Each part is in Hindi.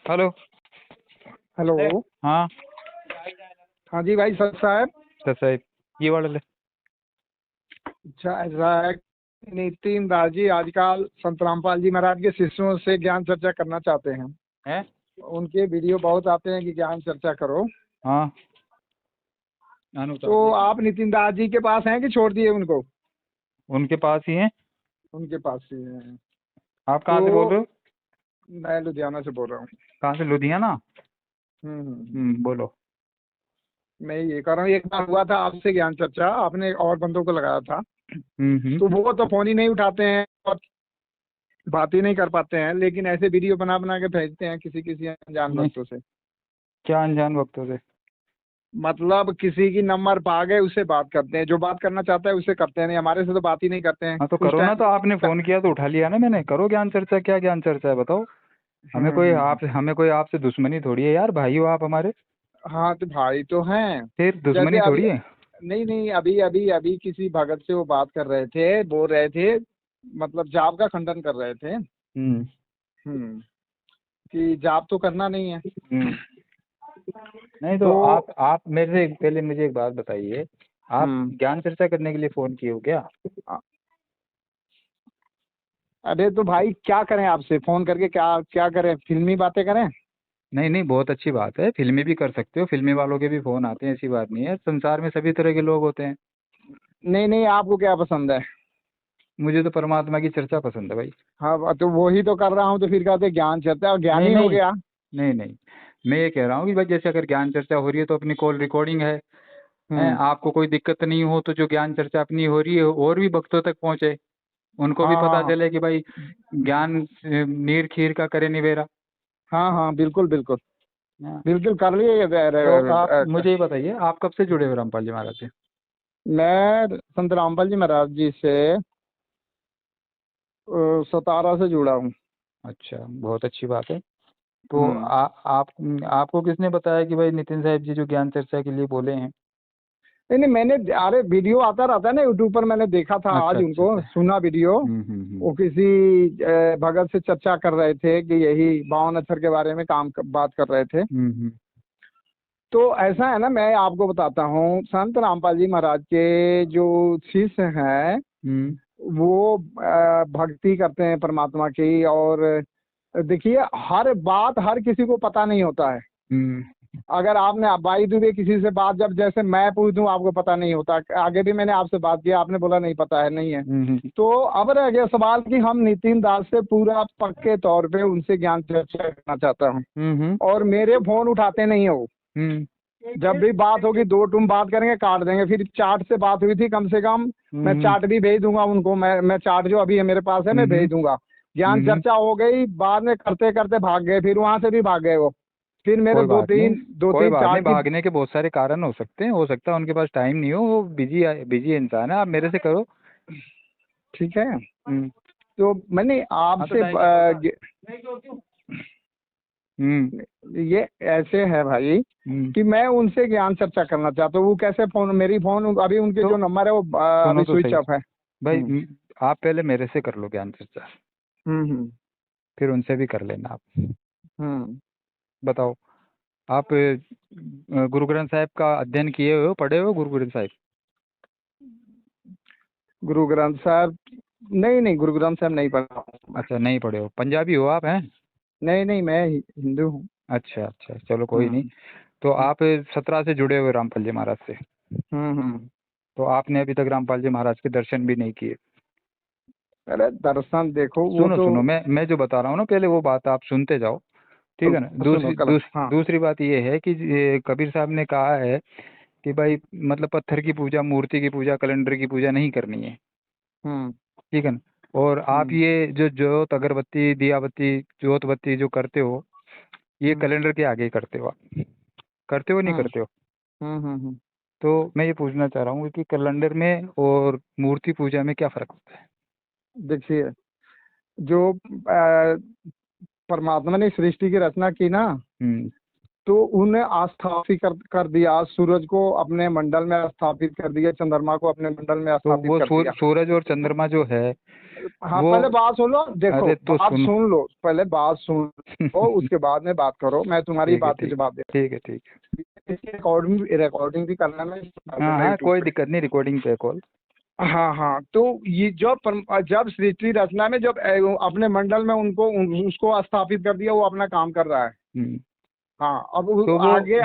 हेलो। हेलो। हाँ हाँ जी भाई सर साहब। सर साहब, ये वाला ले। अच्छा ऐसा है, नितिन दास जी आजकल संत रामपाल जी महाराज के शिष्यों से ज्ञान चर्चा करना चाहते हैं। हैं? उनके वीडियो बहुत आते हैं कि ज्ञान चर्चा करो। हाँ आनू तो उतार दे। आप नितिन दास जी के पास हैं कि छोड़ दिए उनको? उनके पास ही हैं। उनके पास ही हैं। आप कहाँ से बोल तो रहे हो? मैं लुधियाना से बोल रहा हूँ। कहाँ से? लुधियाना। हम्म। बोलो। मैं ये कर रहा हूँ, एक बार हुआ था आपसे ज्ञान चर्चा, आपने और बंदों को लगाया था। हम्म। तो वो तो फोन ही नहीं उठाते हैं और बात ही नहीं कर पाते हैं, लेकिन ऐसे वीडियो बना बना के भेजते हैं किसी किसी अनजान नहीं, वक्तों से। क्या अनजान वक्तों से? मतलब किसी की नंबर पा गए उससे बात करते हैं, जो बात करना चाहता है उससे करते हैं, नहीं हमारे से तो बात ही नहीं करते हैं हाँ तो उस करो ना, तो आपने टाइम। फोन किया तो उठा लिया ना मैंने। करो ज्ञान चर्चा। क्या ज्ञान चर्चा है बताओ। हमें कोई आपसे दुश्मनी थोड़ी है यार, भाई हो आप हमारे। हाँ तो भाई तो हैं। फिर जैसे दुश्मनी अभी, थोड़ी है। नहीं नहीं, अभी अभी अभी किसी भगत से वो बात कर रहे थे, बोल रहे थे, मतलब जाप का खंडन कर रहे थे। हम्म हम्म। कि जाप तो करना नहीं है। हम्म। नहीं तो तो आप मेरे से पहले मुझे एक बात बताइए। आप हम्म। ज्ञान चर्चा करने के लिए फोन किए हो क्या? अरे तो भाई क्या करें, आपसे फोन करके क्या क्या करें, फिल्मी बातें करें? नहीं नहीं, बहुत अच्छी बात है। फिल्मी भी कर सकते हो, फिल्मी वालों के भी फोन आते हैं, ऐसी बात नहीं है। संसार में सभी तरह के लोग होते हैं। नहीं नहीं, आपको क्या पसंद है? मुझे तो परमात्मा की चर्चा पसंद है भाई। हाँ तो वही तो कर रहा हूँ, तो फिर कहते ज्ञान चर्चा, और नहीं ज्ञानी हो नहीं गया। नहीं नहीं, मैं ये कह रहा हूँ कि भाई जैसे अगर ज्ञान चर्चा हो रही है तो अपनी कॉल रिकॉर्डिंग है, हम्म। आपको कोई दिक्कत नहीं हो तो जो ज्ञान चर्चा अपनी हो रही है और भी भक्तों तक पहुंचे, उनको भी हाँ हाँ पता हाँ। चले कि भाई ज्ञान नीर खीर का करे निवेरा। हाँ हाँ बिल्कुल बिल्कुल। हाँ, बिल्कुल कर लिए तो आप मुझे ये बताइए, आप कब से जुड़े हो रामपाल जी महाराज से? मैं संत रामपाल जी महाराज जी से 17 से जुड़ा हूँ। अच्छा, बहुत अच्छी बात है। तो हम्म। आप आपको किसने बताया कि भाई नितिन साहब जी जो ज्ञान चर्चा के लिए बोले हैं? नहीं नहीं, मैंने, अरे वीडियो आता रहता है ना यूट्यूब पर, मैंने देखा था अच्छा आज अच्छा उनको, अच्छा। सुना वीडियो। हम्म। वो किसी भगत से चर्चा कर रहे थे कि यही 52 अक्षर के बारे में बात कर रहे थे। हम्म। तो ऐसा है ना, मैं आपको बताता हूँ, संत रामपाल जी महाराज के जो शिष्य हैं हम्म वो भक्ति करते हैं परमात्मा की। और देखिए, हर बात हर किसी को पता नहीं होता है। हम्म अगर आपने बाई दुबे किसी से बात, जब जैसे मैं पूछ दूं आपको पता नहीं होता, आगे भी मैंने आपसे बात किया, आपने बोला नहीं पता है, नहीं है। हम्म तो अब रह गया सवाल कि हम नितिन दास से पूरा पक्के तौर पे उनसे ज्ञान चर्चा करना चाहता हूँ, हम्म और मेरे फोन उठाते नहीं है वो। हम्म जब भी बात होगी दो टूम बात करेंगे, काट देंगे। फिर चार्ट से बात हुई थी, कम से कम मैं हम्म चार्ट भी भेज दूंगा उनको, मैं चार्ट जो अभी है मेरे पास है, मैं हम्म भेज दूंगा। ज्ञान हम्म। चर्चा हो गई, बाद में करते करते भाग गए, फिर वहां से भी भाग गए वो। फिर मेरे कोई बात नहीं, दो कोई तीन बात नहीं। चार्ट की। भागने के बहुत सारे कारण हो सकते हैं। हो सकता है उनके पास टाइम नहीं हो, वो बिजी बिजी इंसान है। आप मेरे से करो। ठीक है। हम्म। तो मैंने हाँ तो आपसे टाइम क्या होगा? हम्म ये ऐसे है भाई हम्म। कि मैं उनसे ज्ञान चर्चा करना चाहता हूँ। वो कैसे, फोन मेरी फोन अभी उनके तो जो नंबर है वो सुनो अभी तो स्विच सही ऑफ है। भाई, हम्म आप पहले मेरे से कर लो ज्ञान चर्चा, हम्म। फिर उनसे भी कर लेना आप। हम्म। बताओ। आप गुरु ग्रंथ साहिब का अध्ययन किए हुए हो, पढ़े हो गुरु ग्रंथ साहिब? गुरु ग्रंथ साहब, नहीं नहीं, गुरु ग्रंथ साहब नहीं पढ़ा हूँ मैं। अच्छा, नहीं पढ़े हो। पंजाबी हो आप? हैं? नहीं नहीं, मैं हिंदू हूँ। अच्छा अच्छा, चलो कोई नहीं। हम्म तो आप 17 से जुड़े हुए रामपाल जी महाराज से। हम्म। तो आपने अभी तक रामपाल जी महाराज के दर्शन भी नहीं किए। अरे दर्शन देखो वो सुनो तो। सुनो, मैं जो बता रहा हूँ ना, पहले वो बात आप सुनते जाओ। ठीक है ना? सुनो कल। हाँ। दूसरी बात ये है कि ये कबीर साहब ने कहा है कि भाई मतलब पत्थर की पूजा, मूर्ति की पूजा, कैलेंडर की पूजा नहीं करनी है। हम्म ठीक है ना? और आप हम्म ये जो जोत अगरबत्ती दिया बत्ती जोत बत्ती जो करते हो, ये हम्म कैलेंडर के आगे ही करते हो आप। करते हो नहीं हम्म करते हो? हम्म। तो मैं ये पूछना चाह रहा हूँ कि कैलेंडर में और मूर्ति पूजा में क्या फर्क होता है? देखिए, जो परमात्मा ने सृष्टि की रचना की ना, हम्म। तो उन्हें स्थापित कर दिया, सूरज को अपने मंडल में स्थापित कर दिया, चंद्रमा को अपने मंडल में तो स्थापित वो कर दिया। सूरज और चंद्रमा जो है, हाँ वो पहले बात सुन लो, देखो अरे तो बात सुन। सुन लो, पहले बात सुन लो, उसके बाद में बात करो, मैं तुम्हारी ठीक है, बात के ठीक जवाब दे ठीक है, ठीक है। रहा हूँ। रिकॉर्डिंग भी करना, मैं डाल हाँ दूंगा हाँ, यूट्यूब कोई पे। दिक्कत नहीं, रिकॉर्डिंग पे कॉल। हाँ हाँ, तो ये जब सृष्टि रचना में जब अपने मंडल में उसको स्थापित कर दिया, वो अपना काम कर रहा है। हम्म। हाँ, अब तो आगे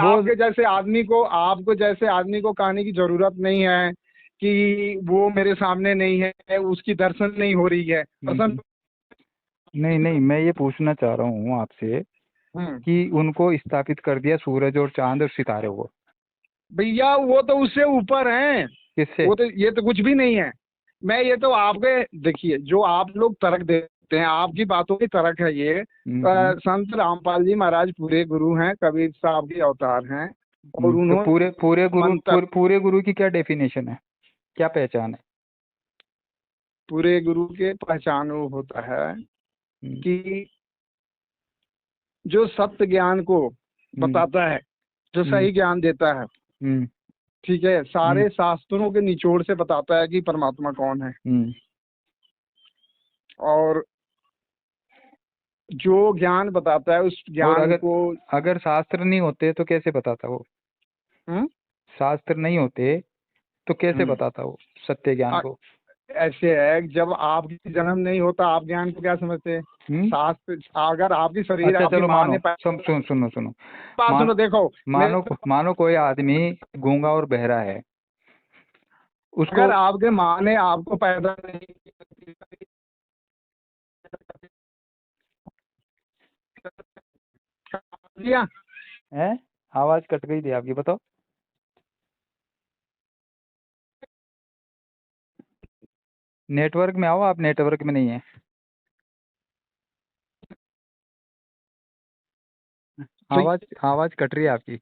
वो आपको जैसे आदमी को कहने की जरूरत नहीं है कि वो मेरे सामने नहीं है, उसकी दर्शन नहीं हो रही है, दर्शन। नहीं नहीं, मैं ये पूछना चाह रहा हूँ आपसे हम्म। कि उनको स्थापित कर दिया सूरज और चांद और सितारे को। भैया वो तो उससे ऊपर हैं। किससे? वो तो, ये तो कुछ भी नहीं है। मैं ये तो आपके, देखिए जो आप लोग तर्क देते हैं, आपकी बातों की तर्क है ये। हम्म। संत रामपाल जी महाराज पूरे गुरु हैं, कबीर साहब के अवतार हैं, और तो उन्होंने मंत्र, पूरे गुरु की क्या डेफिनेशन है, क्या पहचान है? पूरे गुरु के पहचान वो होता है हम्म। कि जो सत्य ज्ञान को हम्म। बताता है, जो हम्म। सही ज्ञान देता है, हम्म। ठीक है, हम्म। सारे शास्त्रों के निचोड़ से बताता है कि परमात्मा कौन है। हम्म। और जो ज्ञान बताता है उस और ज्ञान अगर को। अगर शास्त्र नहीं होते तो कैसे बताता वो? हम्म। शास्त्र नहीं होते तो कैसे हम्म। बताता वो सत्य ज्ञान आ- को? ऐसे है कि जब आपकी जन्म नहीं होता, आप ज्ञान को क्या समझते हैं? हम्म। शास्त्र, अगर आपकी शरीर अच्छा आपकी चलो, माँ मानो ने सुनो। बात मान सुनो, देखो मानो मेरे, मानो कोई आदमी गूंगा और बहरा है, उसको। अगर आपके माँ ने आपको पैदा नहीं किया, है, आवाज कट गई थी आपकी, बताओ। नेटवर्क में आओ, आप नेटवर्क में नहीं है। तो आवाज आवाज कट रही है आपकी।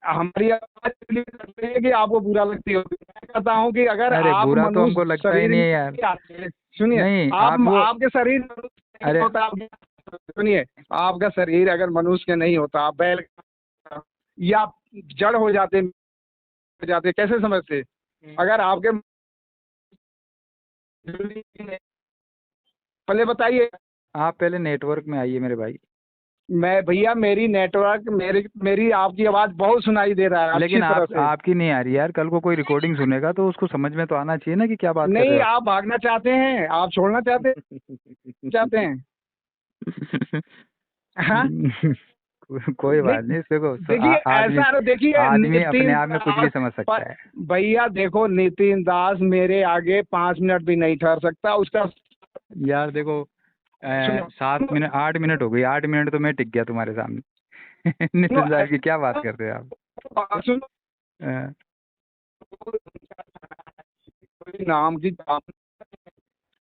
हमारी आवाज इसलिए करते हैं कि आपको बुरा लगती हो। मैं कहता हूँ कि अगर अरे आप बुरा तो हमको मनुष्य लगता ही शरीर नहीं में है यार। नहीं आते, सुनिए, नहीं, आप आप वो। आपके शरीर में मनुष्य नहीं अरे होता, आप सुनिए, आपका शरीर अगर मनुष्य के नहीं होता, आप बैल या जड़ हो जाते कैसे समझते? अगर आपके, पहले बताइए। आप पहले नेटवर्क में आइए मेरे भाई। मैं भैया, मेरी नेटवर्क, मेरी आपकी आवाज बहुत सुनाई दे रहा है अच्छी लेकिन तरह से। आपकी नहीं आ रही यार, कल को कोई रिकॉर्डिंग सुनेगा तो उसको समझ में तो आना चाहिए ना कि क्या बात कर नहीं, रहे आप भागना चाहते हैं, आप छोड़ना चाहते चाहते हैं। हाँ, कोई नहीं, बात नहीं, देखो देखिए आदमी ऐसा, देखिए आदमी अपने नितिन आप में कुछ भी दास, समझ सकता है। भैया देखो, नितिन दास मेरे आगे 5 मिनट भी नहीं ठहर सकता, उसका। यार देखो, सुनो 7 मिनट 8 मिनट हो गई, 8 मिनट तो मैं टिक गया तुम्हारे सामने। सुनो, नितिन साहब की क्या बात करते हैं आप? सुनो, अ, नाम की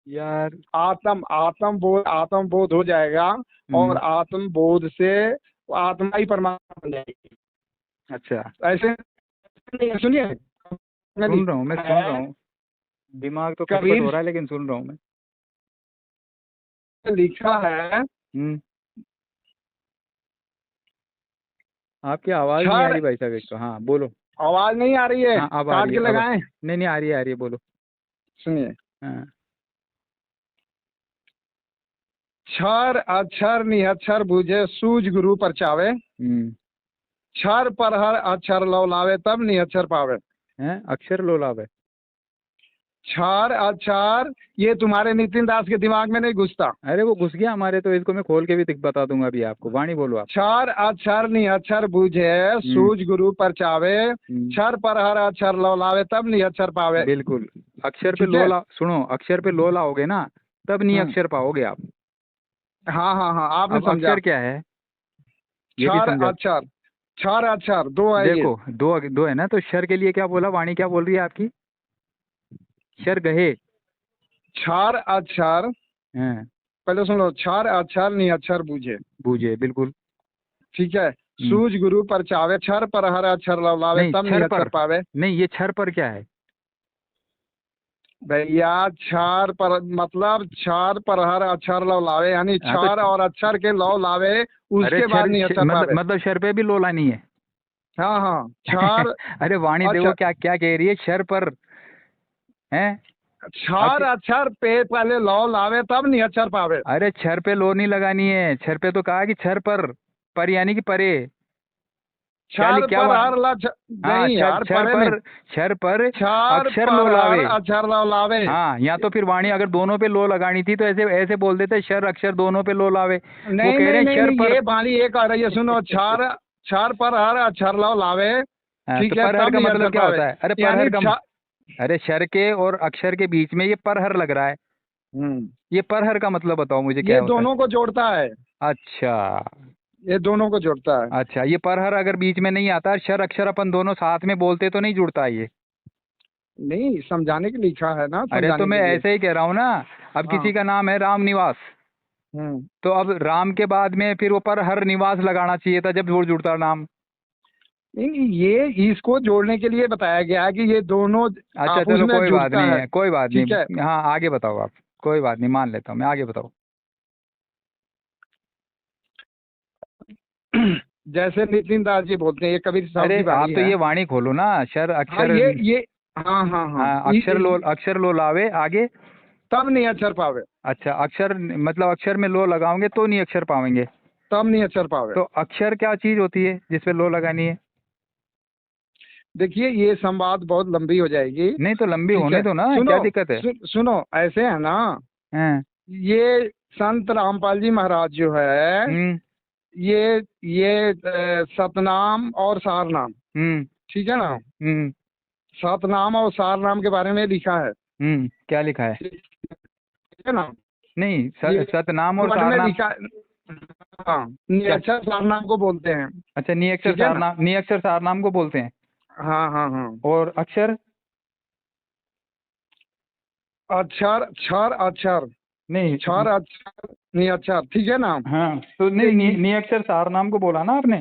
यार। आत्म बोध हो जाएगा, और हम्म। आत्म बोध से वो आत्मा ही परमात्मा बन जाएगी। अच्छा, ऐसे नहीं है, सुनिए, मैं सुन रहा हूँ, मैं लिखा सुन रहा है, हूँ। दिमाग तो खटपट हो कबीर रहा है लेकिन सुन रहा हूँ मैं। लिखा है, हम्म। आपकी आवाज नहीं आ क्षर, रही भाई साहब, एक तो। हाँ बोलो। आवाज नहीं आ रही है, हाँ अब आ काट रही के है, अब। लगाएं। नहीं नहीं, आ रही है, बोलो। सुनिए, हाँ। क्षर अक्षर निहक्षर बुझे, सूझ गुरु परचावे, हम्म। क्षर पर हर अक्षर लौलावे, तब निहक्षर पावे। है, अक्षर लोलाभ है। क्षर अक्षर, ये तुम्हारे नितिन दास के दिमाग में नहीं घुसता। अरे वो घुस गया हमारे, तो इसको मैं खोल के भी बता दूंगा अभी आपको। वाणी बोलो आप। क्षर अक्षर निहक्षर बुझे, हम्म। सूझ गुरु परचावे, क्षर पर हर अक्षर लौलावे, तब निहक्षर पावे। बिल्कुल। अक्षर पे ठीक है। लोला, सुनो, अक्षर पे लोला होगे ना, तब नहीं हम्म। अक्षर पाओगे आप। हाँ हाँ हाँ, आपने अब समझा। अक्षर क्या है, ये भी क्षर समझा। अक्षर, क्षर अक्षर दो है ये। देखो, दो दो है ना, तो शर के लिए क्या बोला, वाणी क्या बोल रही है आपकी? शर गहे। क्षर अक्षर, हैं। पहले सुन लो, क्षर अक्षर निहक्षर बुझे, बूझे, बिल्कुल। ठीक है, हम्म। सूझ गुरु परचावे, क्षर पर हर अक्षर लौलावे, नहीं, तब छर निहक्षर पर। पावे। नहीं, ये छर पर क्या है? भैया क्षर पर मतलब क्षर पर हर अक्षर लौलावे, यानी हाँ तो क्षर और अक्षर के लौलावे, अरे उसके बाद निहक्षर पावे। मतलब शर पे भी लोला नहीं है। हाँ हाँ, क्षर अरे वाणी देखो अक्षर, क्या क्या कह रही है, शर पर है। क्षर अक्षर पे पहले लौ लावे तब नहीं अक्षर पावे। अरे छर पे लो नहीं लगानी है, छर पे तो कहा कि छर पर यानी कि परे। क्षर क्या पर हर ला हाँ नहीं यार, परे नहीं। छर पर क्षर अक्षर लो पर हर लावे। अक्षर लौ लावे। हाँ, या तो फिर वाणी अगर दोनों पे लो लगानी थी तो ऐसे ऐसे बोल देते, शर अक्षर दोनों पे लो लावे। वो नहीं कह रहे नहीं हैं नहीं शर नहीं, पर। ये वाणी ये कह रही है, सुनो, क्षर क्षर पर हर अक्षर लौ लावे, हाँ, ठीक तो है, परहर तब का नहीं मतलब अक्षर क्या पावे। होता है? अरे यानी परहर का, अरे शर के और अक्षर के बीच में ये परहर लग रहा है। ये परहर का मतलब बताओ मुझे क्या ये होता है? दोनों को जोड़ता है, अच्छा। ये दोनों को जोड़ता है। अच्छा, ये परहर अगर बीच में नहीं आता, शर अक्षर अपन दोनों साथ में बोलते तो नहीं जुड़ता ये? नहीं, समझाने के लिए लिखा है ना, अरे तो समझाने मैं के लिए। ऐसे ही कह रहा हूँ ना। अब हाँ। किसी का नाम है राम निवास, हम्म। तो अब राम के बाद में फिर वो परहर निवास लगाना चाहिए था जब जोड़ जुड़ता नाम। नहीं, ये इसको जोड़ने के लिए बताया गया है कि ये दोनों अच्छा आपस चलो, में कोई बात जुड़ता नहीं है, है, कोई बात ठीक है। नहीं। हाँ आगे बताओ आप। कोई बात नहीं, मान लेता हूँ मैं, आगे बताओ। जैसे नितिन दास जी बोलते हैं, ये कबीर साहब अरे की आप वाणी तो है। ये वाणी खोलो ना, शर हाँ, अक्षर। ये हाँ हाँ हाँ, हाँ, अक्षर लो लावे, आगे। तब नहीं अक्षर पावे। अच्छा, अक्षर मतलब अक्षर में लो लगाओगे तो नहीं अक्षर पावेंगे? तब नहीं अक्षर पावे। तो अक्षर क्या चीज होती है जिसपे लो लगानी है? देखिए, ये संवाद बहुत लंबी हो जाएगी, नहीं तो लंबी ठीक होने है। दो ना, क्या सुनो, दिक्कत है? सुनो, ऐसे है ना, हैं? ये संत रामपाल जी महाराज जो है, हम्म। ये सतनाम और सारनाम, हम्म। ठीक है ना, हम्म। सतनाम और सारनाम के बारे में लिखा है, क्या लिखा है? ठीक है ना। नहीं, ये सतनाम और वर्ड में सारनाम। लिखा, हाँ, क्या? निरक्षर सारनाम को बोलते हैं, अच्छा, निअक्षर ठीक है ना। सारनाम, निअक्षर सारनाम को बोलते हैं। हाँ हाँ हाँ। और अक्षर? अक्षर, क्षर अक्षर, नहीं। क्षर अक्षर निरक्षर, ठीक है ना। हाँ तो नहीं, निअक्षर सारनाम को बोला ना आपने?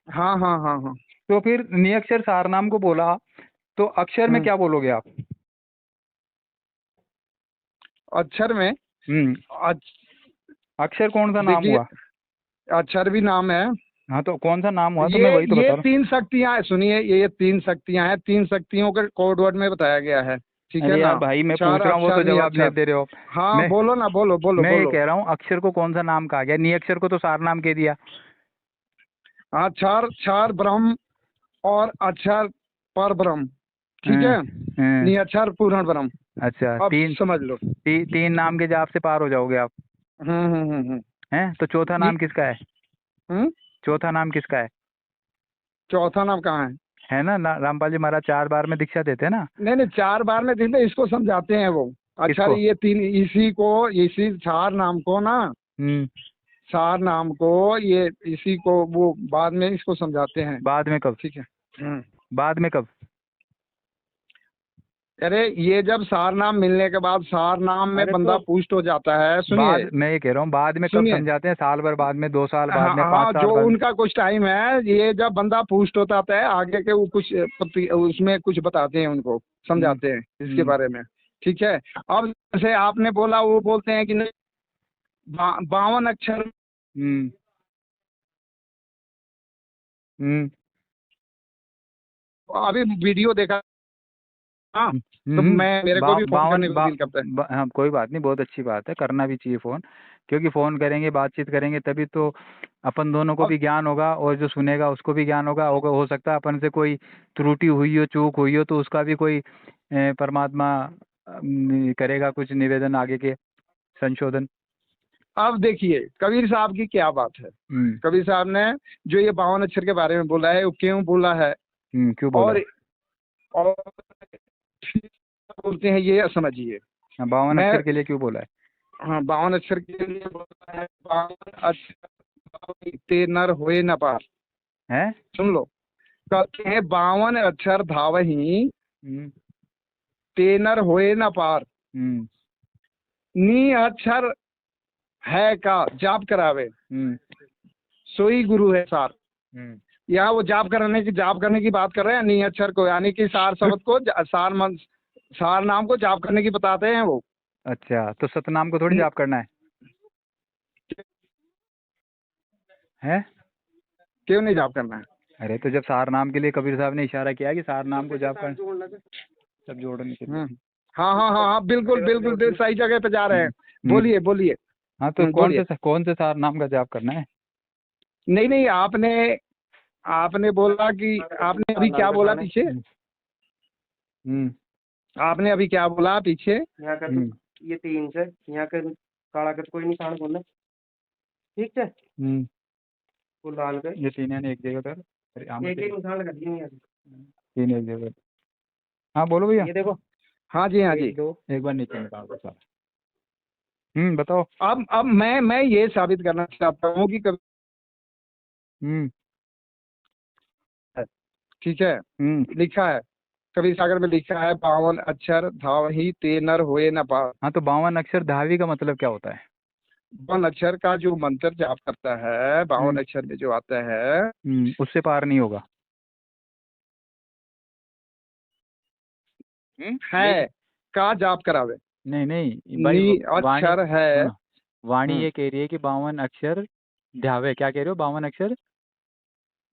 हाँ हाँ हाँ हाँ। तो फिर निअक्षर सारनाम को बोला, तो अक्षर में हम्म। क्या बोलोगे आप? अक्षर में, हम्म। अक्षर कौन सा नाम देखिए, हुआ? अक्षर भी नाम है। हाँ तो कौन सा नाम हुआ, तो मैं ये वही तो ये बता रहा तीन शक्तियां हैं, सुनिए, ये तीन शक्तियां हैं, तीन शक्तियों के कोड वर्ड में बताया गया है, हूँ। ठीक है अरे ना। यार भाई, मैं चार पूछ रहा हूँ, वो तो अक्षर नहीं जवाब नहीं अक्षर। दे रहे हो। हाँ, मैं बोलो ना, बोलो बोलो मैं ये बोलो। कह रहा हूँ, अक्षर को कौन सा नाम कहा गया? निअक्षर को तो सारनाम कह दिया। हाँ, क्षर क्षर ब्रह्म और अक्षर पर ब्रह्म, ठीक हाँ, है। हाँ। निअक्षर पूर्ण ब्रह्म। अच्छा, अब समझ लो। तीन नाम के जाप से पार हो जाओगे आप। हम्म। हैं? तो चौथा ये नाम किसका है? हम्म। चौथा नाम किसका है? चौथा नाम कहाँ है? है ना, रामपाल जी महाराज 4 बार में दीक्षा देते हैं ना। नहीं नहीं, चार बार में दिन इसको समझाते हैं वो। अच्छा, किसको? ये तीन, इसी चार नाम को ना, हम्म। चार नाम को, ये इसी को वो बाद में इसको समझाते हैं, बाद में कब? ठीक है। बाद में कब? अरे, ये जब सार नाम मिलने के बाद सार नाम में अरे बंदा तो पुष्ट हो जाता है, सुनिए बाद, मैं ये कह रहा हूँ, बाद में कब सुनिए। समझाते हैं? साल भर बाद में, 2 साल बाद हाँ में, 5 हाँ, साल जो बाद? उनका कुछ टाइम है, ये जब बंदा पुष्ट होता है आगे के वो कुछ उसमें कुछ बताते हैं उनको, हम्म। समझाते हैं इसके हम्म। बारे में, ठीक है। अब जैसे आपने बोला, वो बोलते हैं कि नहीं, 52 अक्षर। हम्म। हम्म। अभी वीडियो देखा, हाँ, तो हम्म। मैं, मेरे को भी फोन बावन करने को दिल करता है। हाँ कोई बात नहीं, बहुत अच्छी बात है, करना भी चाहिए फोन। क्योंकि फोन करेंगे, बातचीत करेंगे, तभी तो अपन दोनों को अब भी ज्ञान होगा और जो सुनेगा उसको भी ज्ञान होगा। हो सकता है अपन से कोई त्रुटि हुई हो, चूक हुई हो, तो उसका भी कोई परमात्मा करेगा कुछ निवेदन आगे के, संशोधन। अब देखिए, कबीर साहब की क्या बात है। हम्म। कबीर साहब ने जो ये 52 अक्षर के बारे में बोला है, वो क्यों बोला है, क्यों बोला है? और बोलते हैं, ये समझिए। हाँ, 52 मैं, अक्षर के लिए क्यों बोला है? हाँ, 52 अक्षर के लिए बोला है, 52 अक्षर ते नर होए न पार। हैं? सुन लो, कहते हैं 52 अक्षर धावही हम्म। ते नर होए न पार। हम्म। नी अक्षर है का जाप करावे, हम्म। सोई गुरु है सार। हम्म। यहाँ वो जाप करने की बात कर रहे हैं, नी अक्षर को, यानी कि सार शब्द को, सार नाम को जाप करने की बताते हैं वो। अच्छा, तो सतनाम को थोड़ी जाप करना है? हैं? क्यों नहीं जाप करना है? अरे तो जब सार नाम के लिए कबीर साहब ने इशारा किया कि सार नाम को जाप कर, सब जोड़ने के लिए। हाँ हाँ हाँ हाँ, बिल्कुल बिल्कुल बिल्कुल सही जगह पे जा रहे हैं। बोलिए बोलिए। हाँ तो बोलिए। कौन से सार नाम का जाप करना है? नहीं नहीं, आपने आपने बोला कि आपने अभी क्या बोला पीछे? हम्म आपने अभी क्या बोला पीछे? यहाँ का तो ये 3 से यहाँ का काला कर कोई निशान बोलना, ठीक है। वो लाल कर ये तीन है एक जगह पर। अरे आम एक निशान लगा दिए यहाँ। तीन एक जगह। हाँ बोलो भैया। ये देखो, हाँ जी हाँ जी। 1 2 एक बार नीचे निकाल दो सारा। बताओ। अब मैं ये साबित करना चाहता हूँ कि कभी, ठीक है, लिखा है कबीर सागर में, लिखा है 52 अक्षर धावहि ते नर होए न पार। हाँ तो 52 अक्षर धावी का मतलब क्या होता है? 52 अक्षर का जो मंत्र जाप करता है, 52 अक्षर में जो आता है, उससे पार नहीं होगा। है का जाप करावे। नहीं नहीं भाई, नी अक्षर है। वाणी ये कह रही है कि 52 अक्षर ध्यावे। क्या कह रहे हो? 52 अक्षर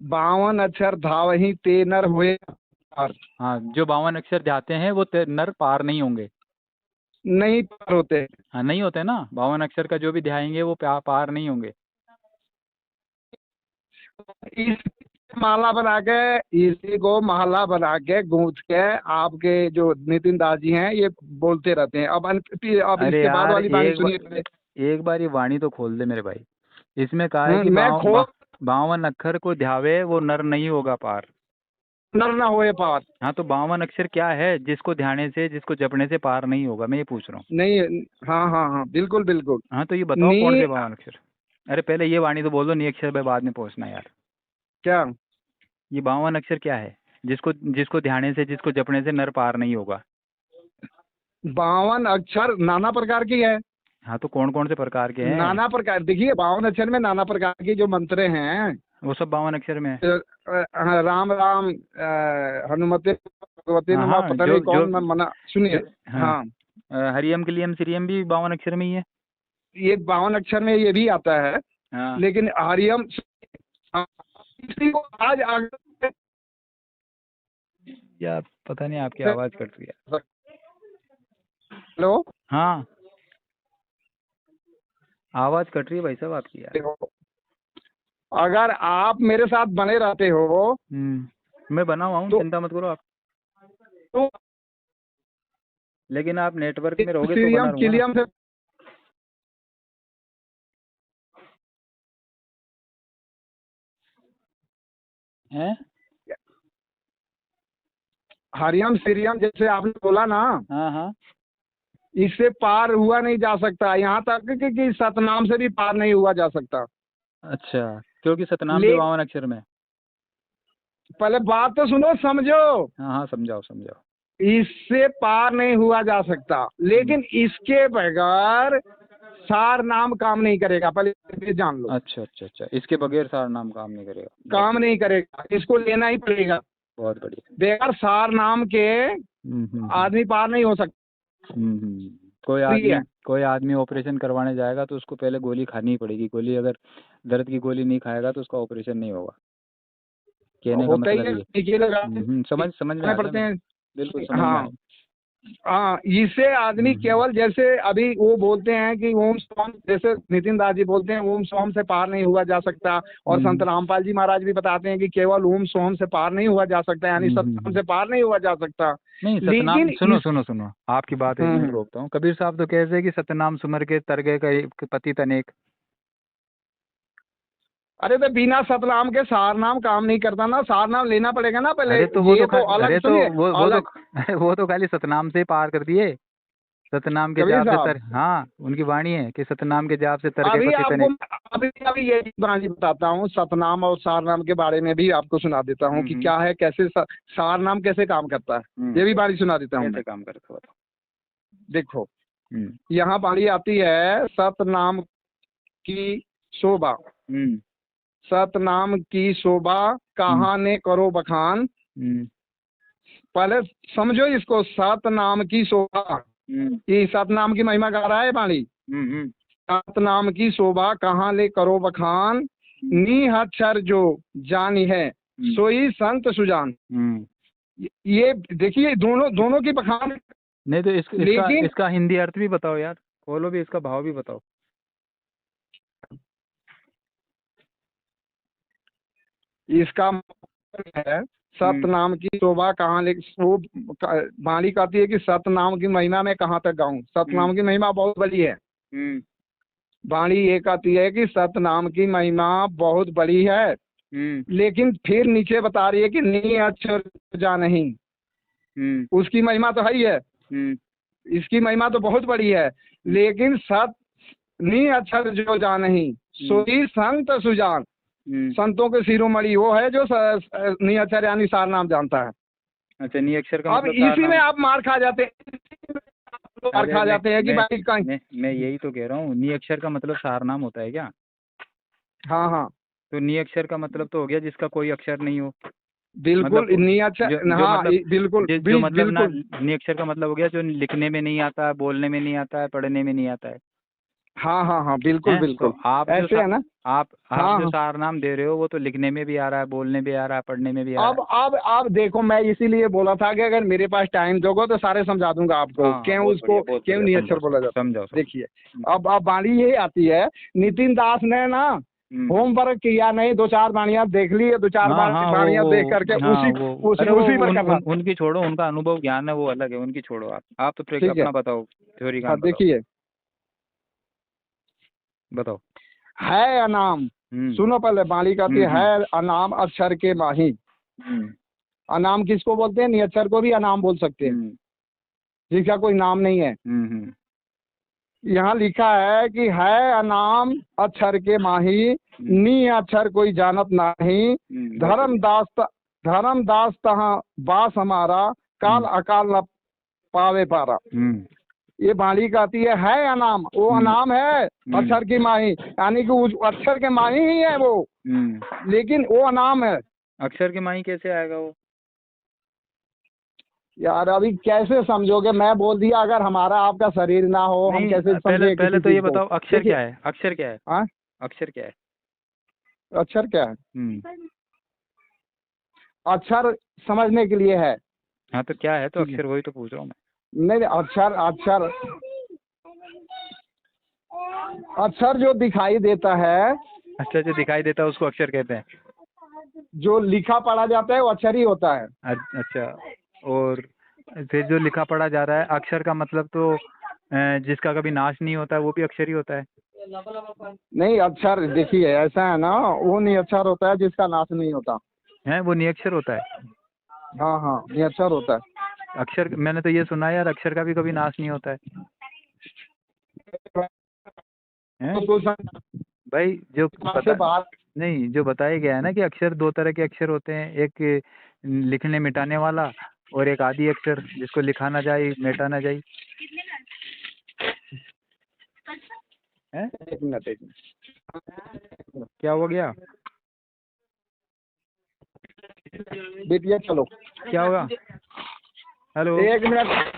52 अक्षर धावहि ते नर होए न पार। हाँ, जो 52 अक्षर ध्याते हैं वो नर पार नहीं होंगे। नहीं पार होते। हाँ नहीं होते ना, 52 अक्षर का जो भी ध्याएंगे वो पार नहीं होंगे। इस माला बना के, इसी को माला बना के गूंथ के आपके जो नितिन दास जी हैं ये बोलते रहते हैं। अब अरे इसके बाद यार वाली बाणी सुनिए। एक बार ये वाणी तो खोल दे मेरे भाई। इसमें कहा है कि मैं 52 अक्षर को ध्यावे वो नर नहीं होगा पार। नर ना होए पार। हाँ तो 52 अक्षर क्या है जिसको ध्याने से, जिसको जपने से पार नहीं होगा? मैं ये पूछ रहा हूँ। नहीं, हाँ हाँ हाँ, बिल्कुल बिल्कुल। हाँ तो ये बताओ कौन से 52 अक्षर? अरे पहले ये वाणी तो बोल दो, नी अक्षर पे बाद में पहुंचना यार। क्या? ये 52 अक्षर क्या है जिसको ध्याने से, जिसको जपने से नर पार नहीं होगा? 52 अक्षर नाना प्रकार की है। हाँ तो कौन से प्रकार के हैं? नाना प्रकार, देखिए 52 अक्षर में नाना प्रकार की जो मंत्र हैं वो सब 52 अक्षर में है। राम राम हनुमते भगवते नमः, पता नहीं कौन मना। सुनिए, हाँ, हरियम क्लियम श्रियम भी 52 अक्षर में ही है। ये 52 अक्षर में ये भी आता है। हाँ। लेकिन हरियम किसी को आज या पता नहीं, आपकी आवाज कट रही है। हेलो, हाँ आवाज कट रही है भाई साहब आपकी यार। अगर आप मेरे साथ बने रहते हो, मैं बना हुआ हूँ, चिंता मत करो आप। तो लेकिन आप नेटवर्क में रहोगे तो बना रहूंगा। किलियम से हैं? हरियम सीरियम जैसे आपने बोला ना, हाँ हाँ, इससे पार हुआ नहीं जा सकता। यहाँ तक कि सतनाम से भी पार नहीं हुआ जा सकता। अच्छा, क्योंकि सतनाम भी 52 अक्षर में। पहले बात तो सुनो, समझो। हाँ हाँ, समझाओ। इससे पार नहीं हुआ जा सकता, लेकिन इसके बगैर सार नाम काम नहीं करेगा, पहले ये जान लो। अच्छा, इसके बगैर सार नाम काम नहीं करेगा। काम नहीं करेगा, इसको लेना ही पड़ेगा। बहुत बढ़िया। बगैर सार नाम के आदमी पार नहीं हो सकता। कोई आदमी ऑपरेशन करवाने जाएगा तो उसको पहले गोली खानी ही पड़ेगी। गोली, अगर दर्द की गोली नहीं खाएगा तो उसका ऑपरेशन नहीं होगा। कहने का मतलब ये। समझ में पड़ते हैं। बिल्कुल समझ में आया। हाँ, इससे आदमी केवल, जैसे अभी वो बोलते हैं कि ओम सोम, जैसे नितिन दास जी बोलते हैं ओम सोम से पार नहीं हुआ जा सकता, और संत रामपाल जी महाराज भी बताते हैं कि केवल ओम सोम से पार नहीं हुआ जा सकता, यानी सतनाम से पार नहीं हुआ जा सकता। नहीं, सतनाम, सुनो आपकी बात एक मिनट रोकता हूँ। कबीर साहब तो कहते हैं कि सतनाम सुमर के तरगे का पति तनेक। अरे तो बिना सतनाम के सार नाम काम नहीं करता ना, सार नाम लेना पड़ेगा ना पहले। अरे तो वो तो अलग सुनिए, वो तो खाली सतनाम से पार कर दिए। सतनाम के जाप से हाँ, उनकी वाणी है कि सतनाम के जाप से अभी ये बाणी बताता हूँ, सतनाम और सार नाम के बारे में भी आपको सुना देता हूँ कि क्या है, कैसे सार नाम कैसे काम करता है। ये भी बाणी सुना देता हूँ। कैसे काम करता है देखो, यहाँ बाणी आती है, सतनाम की शोभा, सतनाम की शोभा कहाँ ने करो बखान। पहले समझो इसको, सतनाम की शोभा, ये सतनाम की महिमा गा रहा है बाणी। सतनाम की शोभा कहाँ ले करो बखान, नी अक्षर जो जानी है सोई संत सुजान। ये देखिए, दोनों की बखान नहीं तो इसका लेकिन इसका हिंदी अर्थ भी बताओ यार, खोलो भी, इसका भाव भी बताओ। इसका मतलब है सतनाम की शोभा कहाँ ले, वो वाणी कहती है कि सतनाम की महिमा में कहाँ तक गाऊं। सतनाम की महिमा बहुत बड़ी है। वाणी ये कहती है कि सतनाम की महिमा बहुत बड़ी है, लेकिन फिर नीचे बता रही है कि नी अक्षर जा नहीं। उसकी महिमा तो है ही है, इसकी महिमा तो बहुत बड़ी है, लेकिन सत नी अक्षर जो जा नहीं सोई संत सुजान। संतों के शिरोमणि वो है जो नी अक्षर यानी सार नाम जानता है। अच्छा, नी अक्षर का अब मतलब इसी में आप मार खा जाते हैं, मार खा जाते हैं कि भाई कहीं। मैं यही तो कह रहा हूँ, नी अक्षर का मतलब सार नाम होता है क्या? हाँ हाँ तो नी अक्षर का मतलब तो हो गया जिसका कोई अक्षर नहीं हो। बिल्कुल मतलब नी अक्षर, हाँ मतलब बिल्कुल जो मतलब ना, बिल्कुल। नी अक्षर का मतलब हो गया जो लिखने में नहीं आता है, बोलने में नहीं आता है, पढ़ने में नहीं आता है। हाँ हाँ हाँ बिल्कुल हैं? बिल्कुल तो आप ऐसे है ना। आप हाँ जो हाँ सार नाम दे रहे हो वो तो लिखने में भी आ रहा है, बोलने भी आ रहा है, पढ़ने में भी आ रहा है। अब देखो, मैं इसीलिए बोला था कि अगर मेरे पास टाइम दोगे तो सारे समझा दूंगा आपको हाँ, क्यों बहुत उसको बढ़िया, बहुत क्यों बढ़िया, नहीं अक्षर समझाओ बोला जाता है। समझाओ। देखिए अब वाणी ये आती है, नितिन दास ने ना होमवर्क किया नहीं, 2-4 वाणियां देख ली, 2-4 हाँ हाँ, वाणियां देख करके हाँ अरे वो उसी पर करना। उनकी छोड़ो, उनका अनुभव ज्ञान है वो अलग है, उनकी छोड़ो। आप तो ठीक है। अपना बताओ, थ्योरी हाँ ज्ञान बताओ, देखिए, बताओ। है अनाम, सुनो पहले वाणी कहती है अनाम अक्षर के माही। अनाम किसको बोलते हैं? निअक्षर को भी अनाम बोल सकते हैं, जिसका कोई नाम नहीं है। यहाँ लिखा है कि है अनाम अक्षर के माही, नी अक्षर कोई जानत नहीं। धर्मदास तहाँ बास हमारा, काल अकाल न पावे पारा। ये वाणी कहती है अनाम, वो अनाम है अक्षर की माही, यानी कि उस अक्षर के माही ही है वो, लेकिन वो अनाम है। अक्षर के माही कैसे आएगा वो? यार अभी कैसे समझोगे? मैं बोल दिया, अगर हमारा आपका शरीर ना हो हम कैसे समझे? पहले तो ये बताओ, अक्षर क्या है? अक्षर क्या है? हाँ, अक्षर क्या है? अक्षर क्या है? अक्षर समझने के लिए है। हाँ तो क्या है तो अक्षर, वही तो पूछ रहा हूँ मैं। नहीं, अक्षर अक्षर जो दिखाई देता है, अच्छा, जो दिखाई देता है उसको अक्षर कहते हैं। जो लिखा पढ़ा जाता है वो अक्षर ही होता है। अच्छा, और फिर जो लिखा पढ़ा जा रहा है, अक्षर का मतलब तो जिसका कभी नाश नहीं होता है वो भी अक्षर ही होता है। नहीं, अक्षर देखिए ऐसा है ना, वो निअक्षर होता है जिसका नाश नहीं होता है, वो निअक्षर होता है। हाँ हाँ निअक्षर होता है। अक्षर, मैंने तो ये सुना है यार, अक्षर का भी कभी नाश नहीं होता है। भाई जो नहीं, जो बताया गया है ना कि अक्षर 2 तरह के अक्षर होते हैं, एक लिखने मिटाने वाला और एक आदि अक्षर जिसको लिखा ना जाए मिटा ना जाए। एक मिनट क्या हो गया बेटिया? चलो क्या होगा? Hello, 1 minute.